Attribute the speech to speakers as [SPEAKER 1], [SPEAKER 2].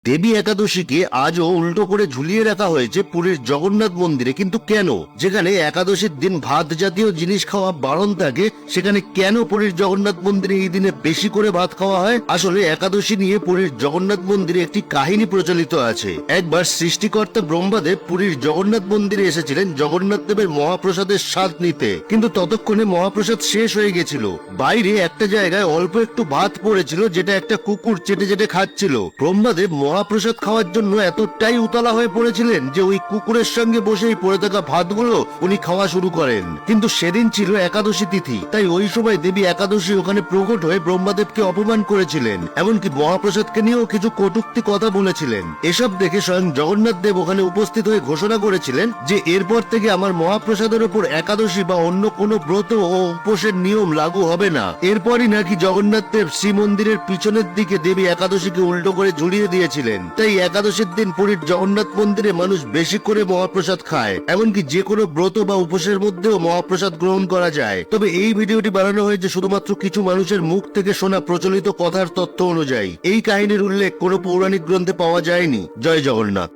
[SPEAKER 1] দেবী একাদশীকে আজও উল্টো করে ঝুলিয়ে রাখা হয়েছে পুরীর জগন্নাথ মন্দিরে, কিন্তু কেন? যেখানে একাদশীর দিন ভাত জাতীয় জিনিস খাওয়া বারণ থাকে, সেখানে কেন পুরীর জগন্নাথ মন্দিরে এই দিনে বেশি করে ভাত খাওয়া হয়? আসলে একাদশী নিয়ে পুরীর জগন্নাথ মন্দিরে একটি কাহিনী প্রচলিত আছে। একবার সৃষ্টিকর্তা ব্রহ্মাদেব পুরীর জগন্নাথ মন্দিরে এসেছিলেন জগন্নাথ দেবের মহাপ্রসাদের স্বাদ নিতে, কিন্তু ততক্ষণে মহাপ্রসাদ শেষ হয়ে গেছিল। বাইরে একটা জায়গায় অল্প একটু ভাত পড়েছিল, যেটা একটা কুকুর চেটে চেটে খাচ্ছিল। ব্রহ্মাদেব মহাপ্রসাদ খাওয়ার জন্য এতটাই উতলা হয়ে পড়েছিলেন যে ওই কুকুরের সঙ্গে বসেই পড়ে থাকা ভাতগুলো উনি খাওয়া শুরু করেন। কিন্তু সেদিন ছিল একাদশী তিথি, তাই ওই সময় দেবী একাদশী ওখানে প্রকট হয়ে ব্রহ্মাদেবকে অপমান করেছিলেন, এমনকি মহাপ্রসাদকে নিয়েও কিছু কটূক্তি কথা বলেছিলেন। এসব দেখে স্বয়ং জগন্নাথ দেব ওখানে উপস্থিত হয়ে ঘোষণা করেছিলেন যে এরপর থেকে আমার মহাপ্রসাদের উপর একাদশী বা অন্য কোনো ব্রত ও উপোসের নিয়ম লাগু হবে না। এরপরই নাকি জগন্নাথ দেব শ্রীমন্দিরের পিছনের দিকে দেবী একাদশীকে উল্টো করে ঝুলিয়ে দিয়েছিলেন। তাই একাদশীর দিন পুরীর জগন্নাথ মন্দিরে মানুষ বেশি করে মহাপ্রসাদ খায়, এমনকি যে কোনো ব্রত বা উপোসের মধ্যেও মহাপ্রসাদ গ্রহণ করা যায়। তবে এই ভিডিওটি বানানো হয়েছে শুধুমাত্র কিছু মানুষের মুখ থেকে শোনা প্রচলিত কথার তথ্য অনুযায়ী। এই কাহিনীর উল্লেখ কোনো পৌরাণিক গ্রন্থে পাওয়া যায়নি। জয় জগন্নাথ।